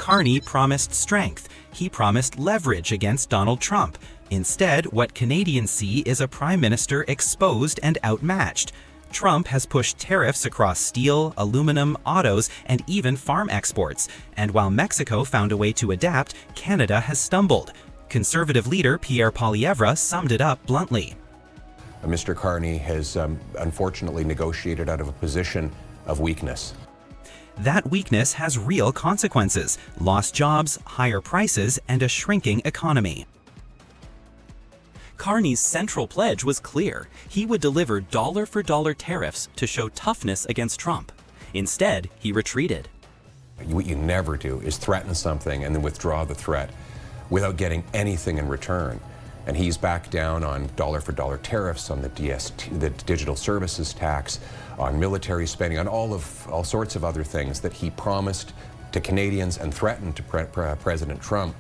Carney promised strength. He promised leverage against Donald Trump. Instead, what Canadians see is a prime minister exposed and outmatched. Trump has pushed tariffs across steel, aluminum, autos, and even farm exports. And while Mexico found a way to adapt, Canada has stumbled. Conservative leader Pierre Poilievre summed it up bluntly. Mr. Carney has unfortunately negotiated out of a position of weakness. That weakness has real consequences: lost jobs, higher prices, and a shrinking economy. Carney's central pledge was clear. He would deliver dollar-for-dollar tariffs to show toughness against Trump. Instead, he retreated. What you never do is threaten something and then withdraw the threat without getting anything in return. And he's back down on dollar-for-dollar tariffs, on the the digital services tax, on military spending, on all sorts of other things that he promised to Canadians and threatened to President Trump.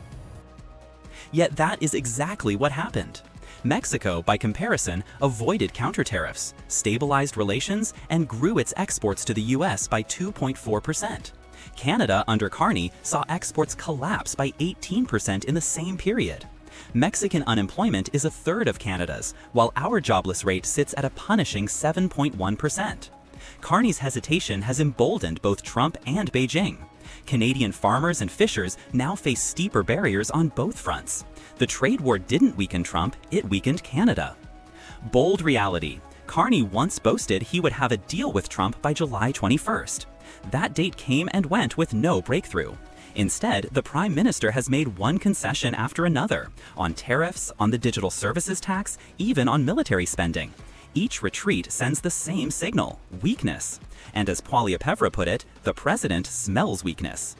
Yet that is exactly what happened. Mexico, by comparison, avoided counter-tariffs, stabilized relations, and grew its exports to the U.S. by 2.4%. Canada, under Carney, saw exports collapse by 18% in the same period. Mexican unemployment is a third of Canada's, while our jobless rate sits at a punishing 7.1%. Carney's hesitation has emboldened both Trump and Beijing. Canadian farmers and fishers now face steeper barriers on both fronts. The trade war didn't weaken Trump, it weakened Canada. Bold reality. Carney once boasted he would have a deal with Trump by July 21st. That date came and went with no breakthrough. Instead, the Prime Minister has made one concession after another, on tariffs, on the digital services tax, even on military spending. Each retreat sends the same signal: weakness. And as Poilievre put it, the president smells weakness.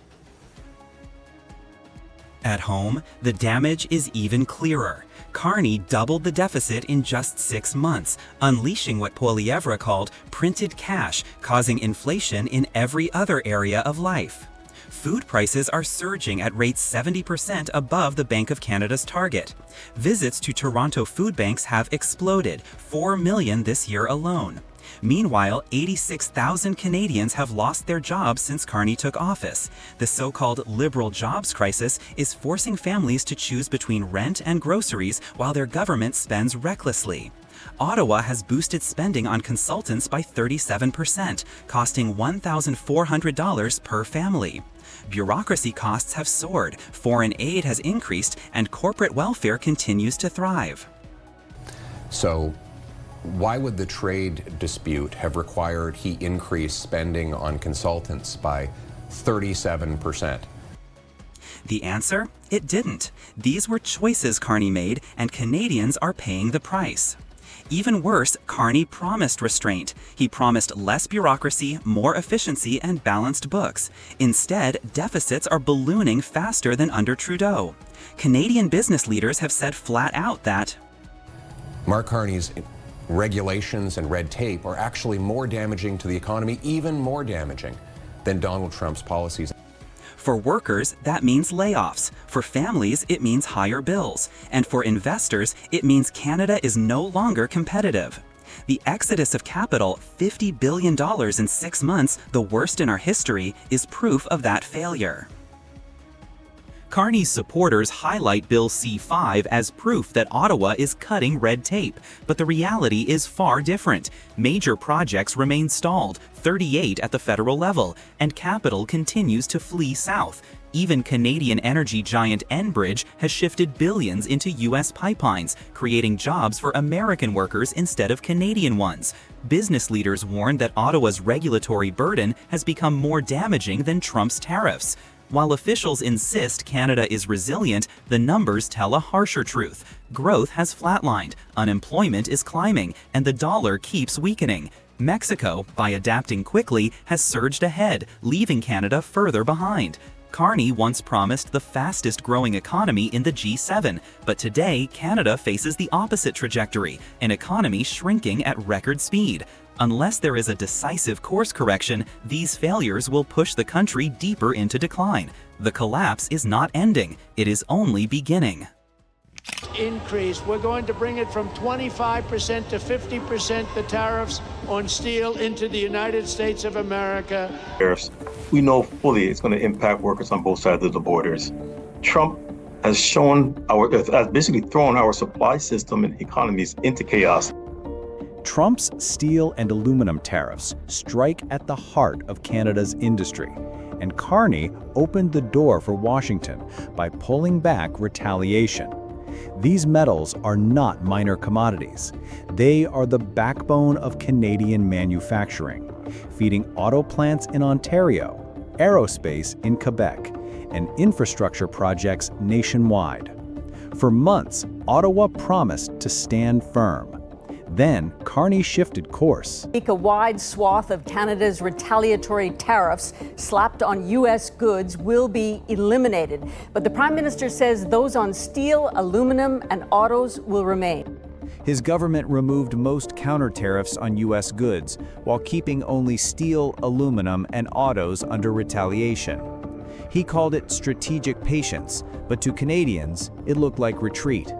At home, the damage is even clearer. Carney doubled the deficit in just 6 months, unleashing what Poilievre called printed cash, causing inflation in every other area of life. Food prices are surging at rates 70% above the Bank of Canada's target. Visits to Toronto food banks have exploded, 4 million this year alone. Meanwhile, 86,000 Canadians have lost their jobs since Carney took office. The so-called liberal jobs crisis is forcing families to choose between rent and groceries while their government spends recklessly. Ottawa has boosted spending on consultants by 37%, costing $1,400 per family. Bureaucracy costs have soared, foreign aid has increased, and corporate welfare continues to thrive. So, why would the trade dispute have required he increase spending on consultants by 37%? The answer? It didn't. These were choices Carney made, and Canadians are paying the price. Even worse, Carney promised restraint. He promised less bureaucracy, more efficiency, and balanced books. Instead, deficits are ballooning faster than under Trudeau. Canadian business leaders have said flat out that Mark Carney's regulations and red tape are actually more damaging to the economy, even more damaging than Donald Trump's policies. For workers, that means layoffs. For families, it means higher bills. And for investors, it means Canada is no longer competitive. The exodus of capital, $50 billion in 6 months, the worst in our history, is proof of that failure. Carney's supporters highlight Bill C-5 as proof that Ottawa is cutting red tape, but the reality is far different. Major projects remain stalled, 38 at the federal level, and capital continues to flee south. Even Canadian energy giant Enbridge has shifted billions into U.S. pipelines, creating jobs for American workers instead of Canadian ones. Business leaders warn that Ottawa's regulatory burden has become more damaging than Trump's tariffs. While officials insist Canada is resilient, the numbers tell a harsher truth. Growth has flatlined, unemployment is climbing, and the dollar keeps weakening. Mexico, by adapting quickly, has surged ahead, leaving Canada further behind. Carney once promised the fastest growing economy in the G7, but today Canada faces the opposite trajectory, an economy shrinking at record speed. Unless there is a decisive course correction, these failures will push the country deeper into decline. The collapse is not ending, it is only beginning. Increase. We're going to bring it from 25% to 50%, the tariffs on steel into the United States of America. Tariffs. we know fully it's going to impact workers on both sides of the borders. Trump has basically thrown our supply system and economies into chaos. Trump's steel and aluminum tariffs strike at the heart of Canada's industry, and Carney opened the door for Washington by pulling back retaliation. These metals are not minor commodities. They are the backbone of Canadian manufacturing, feeding auto plants in Ontario, aerospace in Quebec, and infrastructure projects nationwide. For months, Ottawa promised to stand firm. Then, Carney shifted course. A wide swath of Canada's retaliatory tariffs slapped on U.S. goods will be eliminated. But the Prime Minister says those on steel, aluminum, and autos will remain. His government removed most counter-tariffs on U.S. goods, while keeping only steel, aluminum, and autos under retaliation. He called it strategic patience, but to Canadians, it looked like retreat.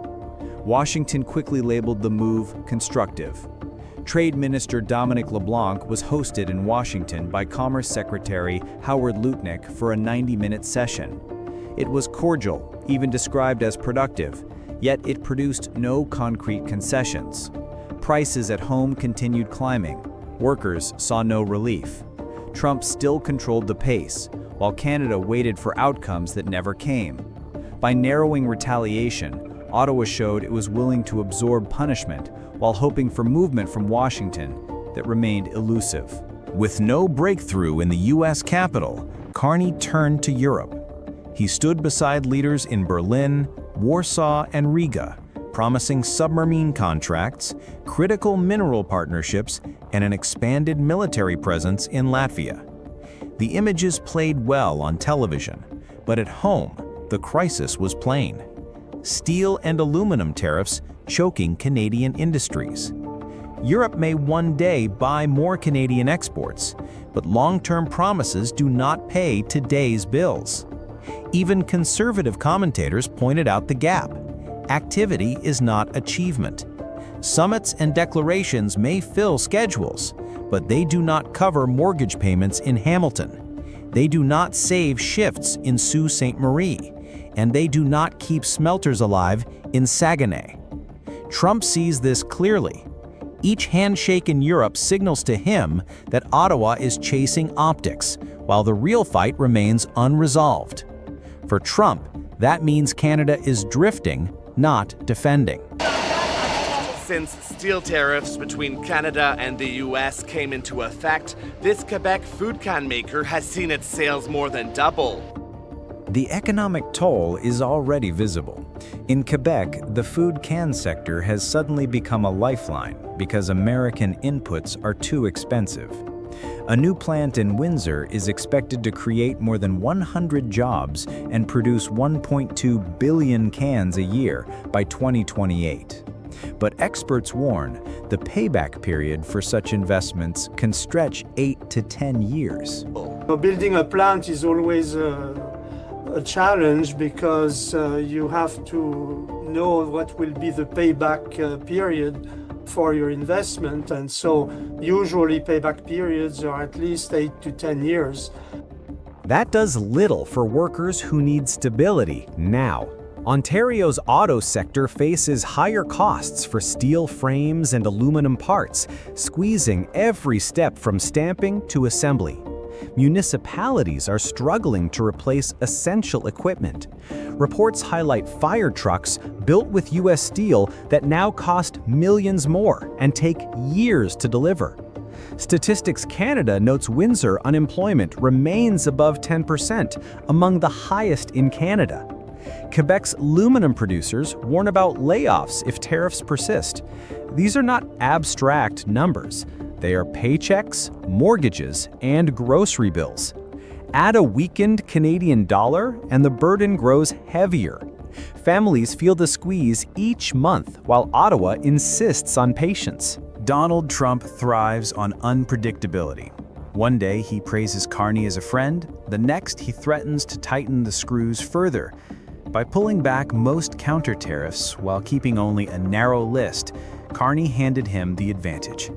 Washington quickly labeled the move constructive. Trade Minister Dominic LeBlanc was hosted in Washington by Commerce Secretary Howard Lutnick for a 90-minute session. It was cordial, even described as productive, yet it produced no concrete concessions. Prices at home continued climbing. Workers saw no relief. Trump still controlled the pace, while Canada waited for outcomes that never came. By narrowing retaliation, Ottawa showed it was willing to absorb punishment while hoping for movement from Washington that remained elusive. With no breakthrough in the U.S. Capitol, Carney turned to Europe. He stood beside leaders in Berlin, Warsaw, and Riga, promising submarine contracts, critical mineral partnerships, and an expanded military presence in Latvia. The images played well on television, but at home, the crisis was plain. Steel and aluminum tariffs choking Canadian industries. Europe may one day buy more Canadian exports, but long-term promises do not pay today's bills. Even conservative commentators pointed out the gap. Activity is not achievement. Summits and declarations may fill schedules, but they do not cover mortgage payments in Hamilton. They do not save shifts in Sault Ste. Marie, and they do not keep smelters alive in Saguenay. Trump sees this clearly. Each handshake in Europe signals to him that Ottawa is chasing optics, while the real fight remains unresolved. For Trump, that means Canada is drifting, not defending. Since steel tariffs between Canada and the U.S. came into effect, this Quebec food can maker has seen its sales more than double. The economic toll is already visible. In Quebec, the food can sector has suddenly become a lifeline because American inputs are too expensive. A new plant in Windsor is expected to create more than 100 jobs and produce 1.2 billion cans a year by 2028. But experts warn the payback period for such investments can stretch 8 to 10 years. Building a plant is always a challenge because you have to know what will be the payback period for your investment, and so usually payback periods are at least 8 to 10 years. That does little for workers who need stability now. Ontario's auto sector faces higher costs for steel frames and aluminum parts, squeezing every step from stamping to assembly. Municipalities are struggling to replace essential equipment. Reports highlight fire trucks built with U.S. steel that now cost millions more and take years to deliver. Statistics Canada notes Windsor unemployment remains above 10%, among the highest in Canada. Quebec's aluminum producers warn about layoffs if tariffs persist. These are not abstract numbers. They are paychecks, mortgages, and grocery bills. Add a weakened Canadian dollar, and the burden grows heavier. Families feel the squeeze each month, while Ottawa insists on patience. Donald Trump thrives on unpredictability. One day he praises Carney as a friend, the next he threatens to tighten the screws further. By pulling back most counter-tariffs while keeping only a narrow list, Carney handed him the advantage.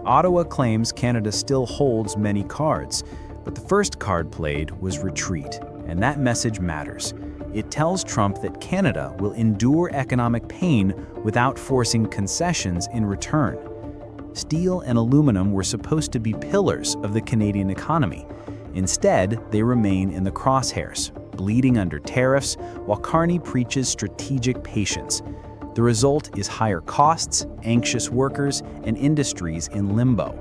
Ottawa claims Canada still holds many cards, But the first card played was retreat, and that message matters. It tells Trump that Canada will endure economic pain without forcing concessions in return. Steel and aluminum were supposed to be pillars of the Canadian economy. Instead, they remain in the crosshairs, bleeding under tariffs, while Carney preaches strategic patience. The result is higher costs, anxious workers, and industries in limbo.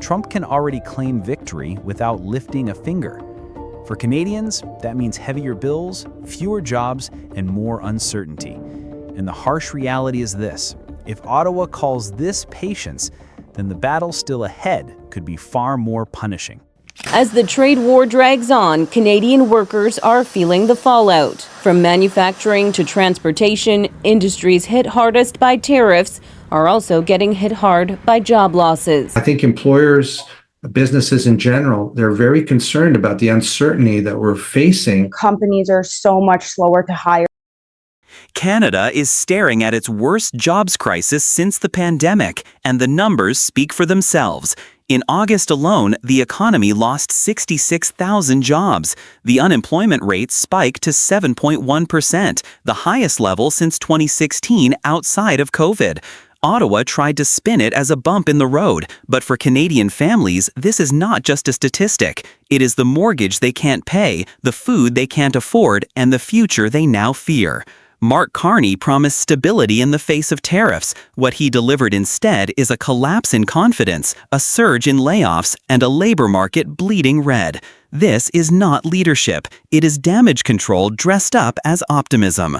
Trump can already claim victory without lifting a finger. For Canadians, that means heavier bills, fewer jobs, and more uncertainty. And the harsh reality is this: if Ottawa calls this patience, then the battle still ahead could be far more punishing. As the trade war drags on, Canadian workers are feeling the fallout. From manufacturing to transportation, industries hit hardest by tariffs are also getting hit hard by job losses. I think employers, businesses in general, they're very concerned about the uncertainty that we're facing. Companies are so much slower to hire. Canada is staring at its worst jobs crisis since the pandemic, and the numbers speak for themselves. In August alone, the economy lost 66,000 jobs. The unemployment rate spiked to 7.1%, the highest level since 2016 outside of COVID. Ottawa tried to spin it as a bump in the road, but for Canadian families, this is not just a statistic. It is the mortgage they can't pay, the food they can't afford, and the future they now fear. Mark Carney promised stability in the face of tariffs. What he delivered instead is a collapse in confidence, a surge in layoffs, and a labor market bleeding red. This is not leadership. It is damage control dressed up as optimism.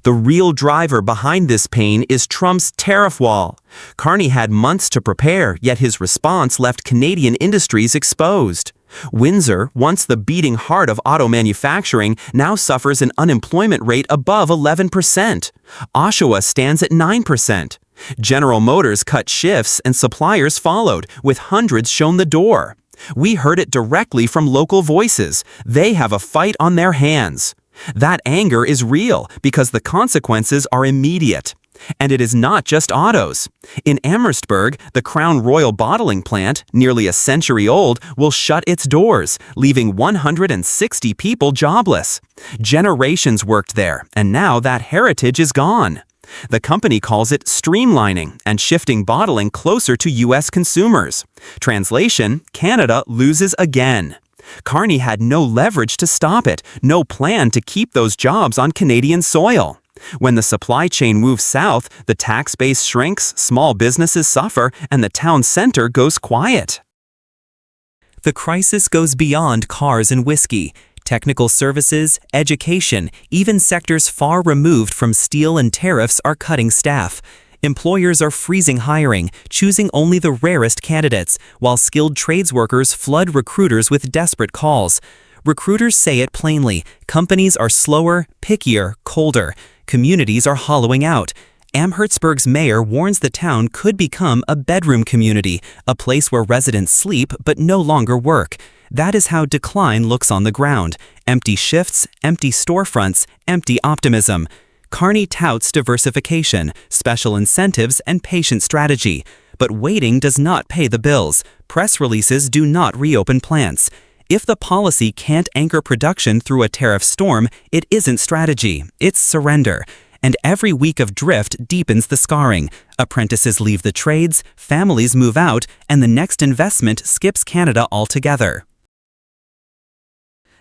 The real driver behind this pain is Trump's tariff wall. Carney had months to prepare, yet his response left Canadian industries exposed. Windsor, once the beating heart of auto manufacturing, now suffers an unemployment rate above 11%. Oshawa stands at 9%. General Motors cut shifts and suppliers followed, with hundreds shown the door. We heard it directly from local voices. They have a fight on their hands. That anger is real because the consequences are immediate. And it is not just autos. In Amherstburg, the Crown Royal bottling plant, nearly a century old, will shut its doors, leaving 160 people jobless. Generations worked there, and now that heritage is gone. The company calls it streamlining and shifting bottling closer to U.S. consumers. Translation: Canada loses again. Carney had no leverage to stop it, no plan to keep those jobs on Canadian soil. When the supply chain moves south, the tax base shrinks, small businesses suffer, and the town center goes quiet. The crisis goes beyond cars and whiskey. Technical services, education, even sectors far removed from steel and tariffs are cutting staff. Employers are freezing hiring, choosing only the rarest candidates, while skilled trades workers flood recruiters with desperate calls. Recruiters say it plainly: companies are slower, pickier, colder. Communities are hollowing out. Amherstburg's mayor warns the town could become a bedroom community, a place where residents sleep but no longer work. That is how decline looks on the ground: empty shifts, empty storefronts, empty optimism. Carney touts diversification, special incentives, and patient strategy. But waiting does not pay the bills. Press releases do not reopen plants. If the policy can't anchor production through a tariff storm, it isn't strategy, it's surrender. And every week of drift deepens the scarring. Apprentices leave the trades, families move out, and the next investment skips Canada altogether.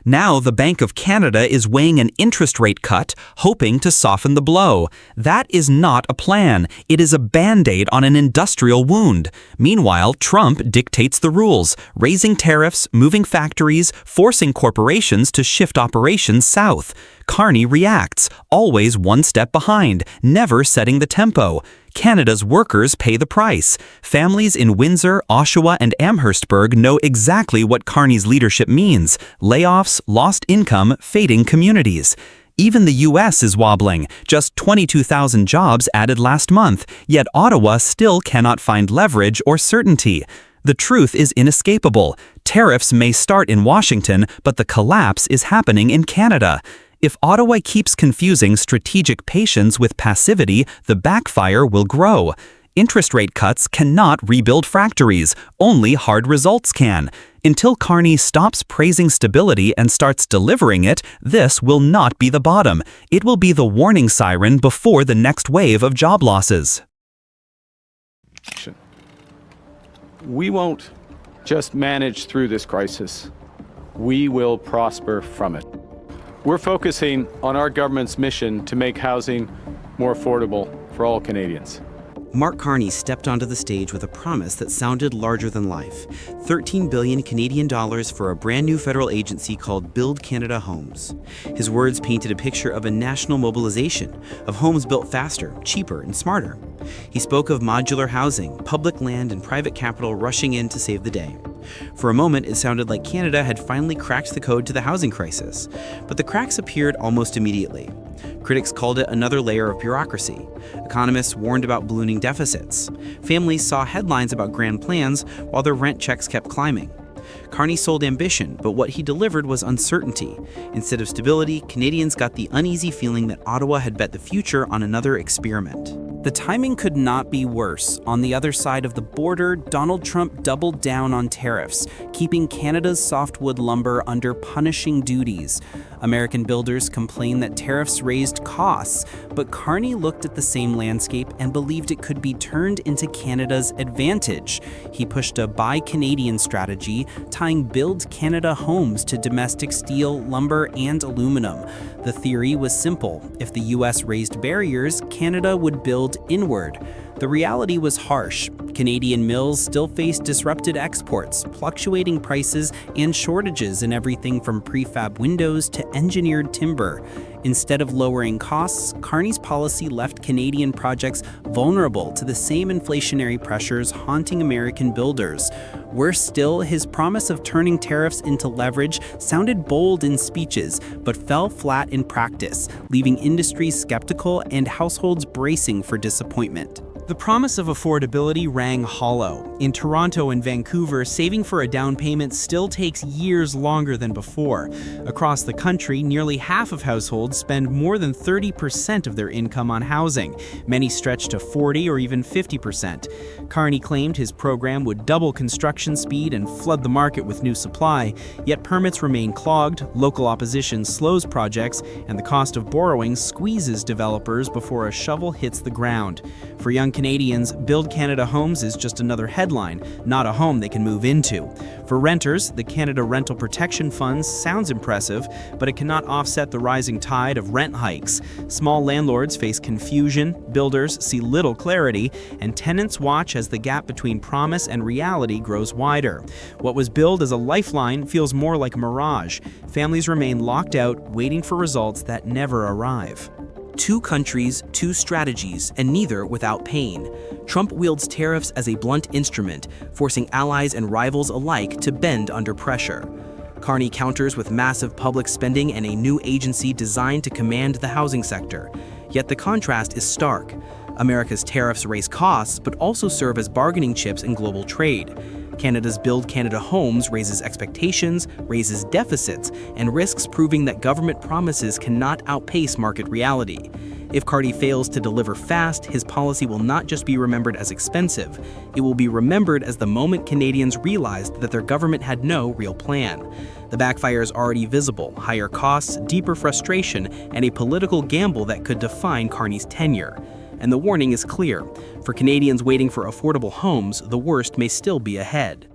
Now the Bank of Canada is weighing an interest rate cut, hoping to soften the blow. That is not a plan. It is a Band-Aid on an industrial wound. Meanwhile, Trump dictates the rules, raising tariffs, moving factories, forcing corporations to shift operations south. Carney reacts, always one step behind, never setting the tempo. Canada's workers pay the price. Families in Windsor, Oshawa, and Amherstburg know exactly what Carney's leadership means: layoffs, lost income, fading communities. Even the U.S. is wobbling, just 22,000 jobs added last month, yet Ottawa still cannot find leverage or certainty. The truth is inescapable. Tariffs may start in Washington, but the collapse is happening in Canada. If Ottawa keeps confusing strategic patience with passivity, the backfire will grow. Interest rate cuts cannot rebuild factories. Only hard results can. Until Carney stops praising stability and starts delivering it, this will not be the bottom. It will be the warning siren before the next wave of job losses. We won't just manage through this crisis. We will prosper from it. We're focusing on our government's mission to make housing more affordable for all Canadians. Mark Carney stepped onto the stage with a promise that sounded larger than life. 13 billion Canadian dollars for a brand new federal agency called Build Canada Homes. His words painted a picture of a national mobilization, of homes built faster, cheaper, and smarter. He spoke of modular housing, public land, and private capital rushing in to save the day. For a moment, it sounded like Canada had finally cracked the code to the housing crisis, but the cracks appeared almost immediately. Critics called it another layer of bureaucracy. Economists warned about ballooning deficits. Families saw headlines about grand plans while their rent checks kept climbing. Carney sold ambition, but what he delivered was uncertainty. Instead of stability, Canadians got the uneasy feeling that Ottawa had bet the future on another experiment. The timing could not be worse. On the other side of the border, Donald Trump doubled down on tariffs, keeping Canada's softwood lumber under punishing duties. American builders complained that tariffs raised costs, but Carney looked at the same landscape and believed it could be turned into Canada's advantage. He pushed a Buy Canadian strategy, tying Build Canada homes to domestic steel, lumber, and aluminum. The theory was simple. If the U.S. raised barriers, Canada would build inward. The reality was harsh. Canadian mills still faced disrupted exports, fluctuating prices, and shortages in everything from prefab windows to engineered timber. Instead of lowering costs, Carney's policy left Canadian projects vulnerable to the same inflationary pressures haunting American builders. Worse still, his promise of turning tariffs into leverage sounded bold in speeches, but fell flat in practice, leaving industries skeptical and households bracing for disappointment. The promise of affordability rang hollow. In Toronto and Vancouver, saving for a down payment still takes years longer than before. Across the country, nearly half of households spend more than 30% of their income on housing. Many stretch to 40 or even 50%. Carney claimed his program would double construction speed and flood the market with new supply, yet permits remain clogged, local opposition slows projects, and the cost of borrowing squeezes developers before a shovel hits the ground. For young Canadians, Build Canada Homes is just another headline, not a home they can move into. For renters, the Canada Rental Protection Fund sounds impressive, but it cannot offset the rising tide of rent hikes. Small landlords face confusion, builders see little clarity, and tenants watch as the gap between promise and reality grows wider. What was billed as a lifeline feels more like a mirage. Families remain locked out, waiting for results that never arrive. Two countries, two strategies, and neither without pain. Trump wields tariffs as a blunt instrument, forcing allies and rivals alike to bend under pressure. Carney counters with massive public spending and a new agency designed to command the housing sector. Yet the contrast is stark. America's tariffs raise costs, but also serve as bargaining chips in global trade. Canada's Build Canada Homes raises expectations, raises deficits, and risks proving that government promises cannot outpace market reality. If Carney fails to deliver fast, his policy will not just be remembered as expensive, it will be remembered as the moment Canadians realized that their government had no real plan. The backfire is already visible: higher costs, deeper frustration, and a political gamble that could define Carney's tenure. And the warning is clear. For Canadians waiting for affordable homes, the worst may still be ahead.